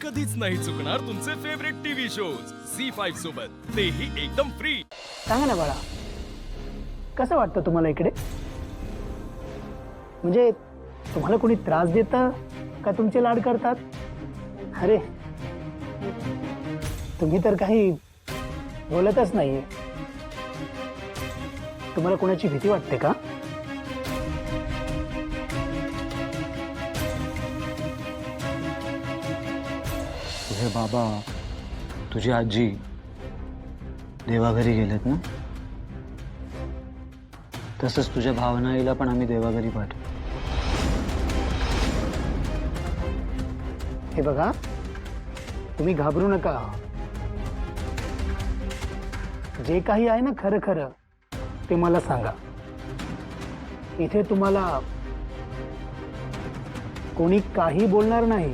कधीच नाही चुकणार तुमचे फेवरेट टीव्ही शोज झी5 सोबत, तेही एकदम फ्री। सांगा ना बाळा, कसं वाटतं तुम्हाला इकडे? म्हणजे तुम्हाला कोणी त्रास देतं का तुमचे लाड करतात? अरे तुम्ही तर काही बोलतच नाहीये। तुम्हाला कोणाची भीती वाटते का? तुझे बाबा, तुझी आजी देवाघरी गेलेत ना, तसंच तुझ्या भावनाईला पण आम्ही देवाघरी पाठवू। हे बघा, तुम्ही घाबरू नका। जे काही आहे ना खरं खरं ते मला सांगा। इथे तुम्हाला कोणी काही बोलणार नाही।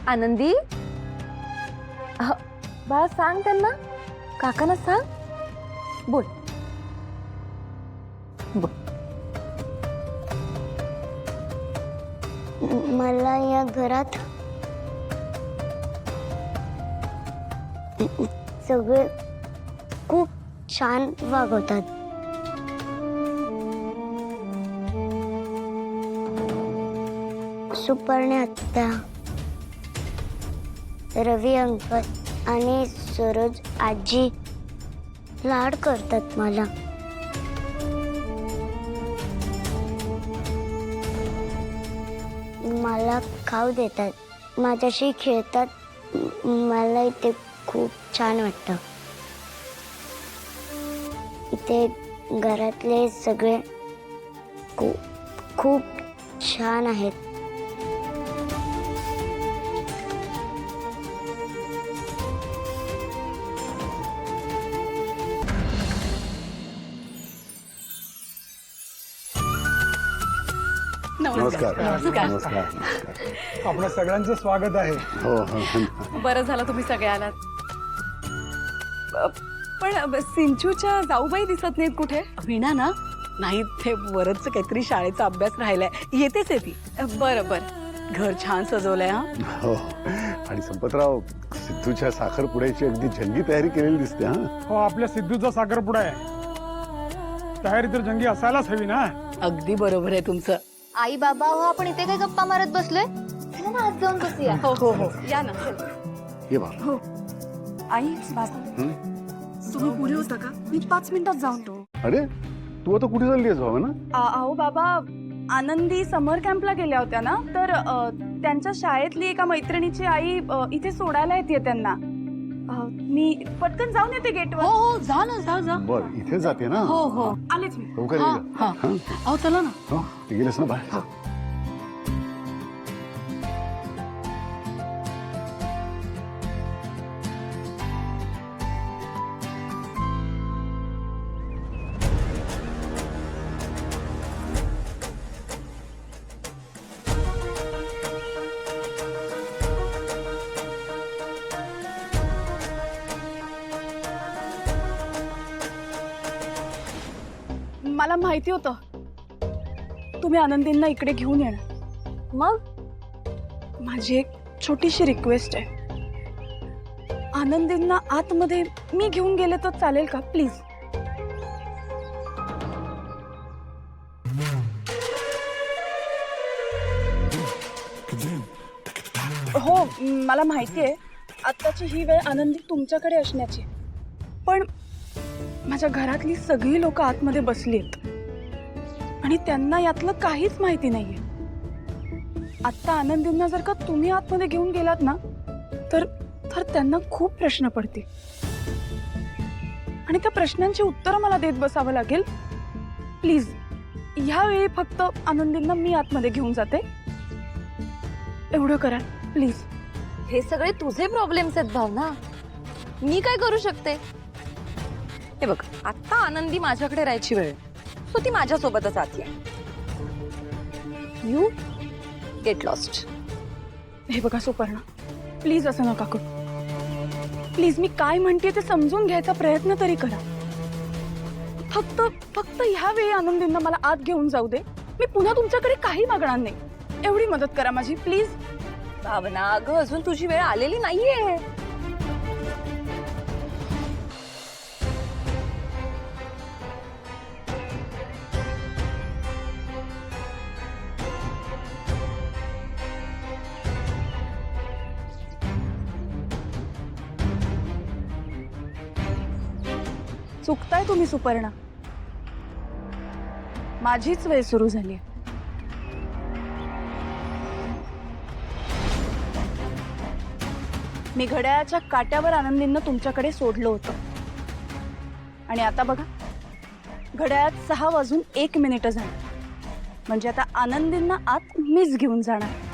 आनंदी, बाळा सांग त्यांना, काकांना सांग। बोल बोल। मला या घरात सगळे खूप छान वागवतात। सुपर्णा आत्या, रवी अंकल आणि सरोज आजी लाड करतात मला। मला खाऊ देतात, माझ्याशी खेळतात। मला इथे खूप छान वाटतं। इथे घरातले सगळे खूप छान आहेत। नमस्कार नमस्कार। नमस्कार। आपलं सगळ्यांचं स्वागत आहे। हो हो बरं झालं तुम्ही सगळे आलात। पण सिंचूच्या जाऊबाई दिसत नाहीत कुठे? वीणा ना, नाही ते बरंच काहीतरी शाळेचा अभ्यास राहिलाय, येतेच आहे ती। बरं बरं। घर छान सजवलंय हा। हो आणि संपतराव, सिद्धूच्या साखरपुड्याची अगदी जंगी तयारी केलेली दिसते। हा हो, आपल्या सिद्धूचा साखरपुडा आहे, तयारी तर जंगी असायलाच हवी ना। अगदी बरोबर आहे तुमचं। आई बाबा हो, आपण इथे काय गप्पा मारत बसलोय? चला ना, आज जाऊन बसूया। हो हो हो, या ना। ये बाबा। हो आई, तुम्ही पुढे होता का? मी 5 मिनिटात जाऊन तो। अरे तू आता कुठे चालली आहेस भावना? अहो बाबा, आनंदी समर कॅम्पला गेल्या होत्या ना, तर त्यांच्या शाळेतली एका मैत्रिणीची आई इथे सोडायला येते त्यांना। मी पटकन जाऊन येते गेटवर। हो हो, जा ना, जा जा। बर, इथे जाते ना? हो हो, आलेच मी। लवकर ये हा ग. हा, हा? अहो चला ना। हो, ते गेलेस ना बाहेर? मला माहिती होतं तुम्ही आनंदींना इकडे घेऊन येणार। मग माझी एक छोटीशी रिक्वेस्ट आहे, आनंदींना आतमध्ये मी घेऊन गेले तर चालेल का प्लीज? हो, मला माहिती आहे आत्ताची ही वेळ आनंदी तुमच्याकडे असण्याची, पण माझ्या घरातली सगळी लोक आतमध्ये बसली आहेत आणि त्यांना यातलं काहीच माहिती नाहीये। आत्ता आनंदींना जर का तुम्ही आतमध्ये घेऊन गेलात ना, तर त्यांना खूप प्रश्न पडतील आणि त्या प्रश्नांची उत्तरं मला देत बसावं लागेल। प्लीज ह्यावेळी फक्त आनंदींना मी आतमध्ये घेऊन जाते, एवढं करा प्लीज। हे सगळे तुझे प्रॉब्लेम्स आहेत भावना, मी काय करू शकते? हे बघ, आता आनंदी माझ्याकडे राहायची वेळ, सो ती माझ्यासोबतच आती आहे। You get lost. हे बघा सुपर्णा, प्लीज असं नका करू। प्लीज, मी काय म्हणते ते समजून घ्यायचा प्रयत्न तरी करा। फक्त ह्या वेळी आनंदींना मला आत घेऊन जाऊ दे, मी पुन्हा तुमच्याकडे काही मागणार नाही. एवढी मदत करा माझी प्लीज. भावना अगं अजून तुझी वेळ आलेली नाहीये. चुकताय तुम्ही सुपर्णा. माझीच वेळ सुरू झाली. मी घड्याळाच्या काट्यावर आनंदींना तुमच्याकडे सोडलं होतं आणि आता बघा घड्याळात 6:01 झालं. म्हणजे आता आनंदींना आत मीच घेऊन जाणार.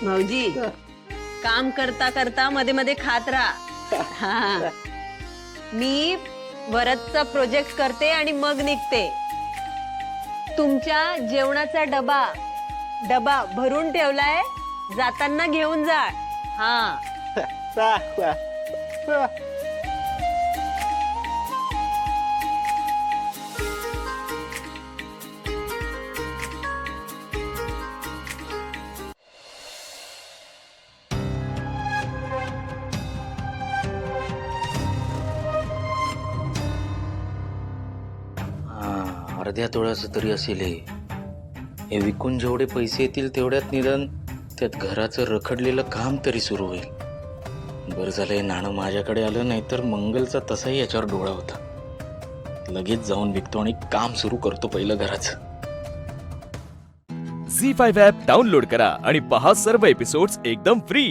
भाऊजी काम करता करता मध्ये मध्ये खात राहा. हा. मी वरदचा प्रोजेक्ट करते आणि मग निघते. तुमच्या जेवणाचा डबा भरून ठेवलाय, जाताना घेऊन जा. हा. अर्ध्या तोळ्याचं तरी असेल हे विकून जेवढे पैसे येतील तेवढ्यात निदान त्यात घराचं रखडलेलं काम तरी सुरू होईल. बरं झालं हे नाणं माझ्याकडे आलं, नाही तर मंगलचा तसाही याच्यावर डोळा होता. लगेच जाऊन विकतो आणि काम सुरू करतो पहिलं घराचं. झी5 ॲप डाउनलोड करा आणि पहा सर्व एपिसोड्स एकदम फ्री.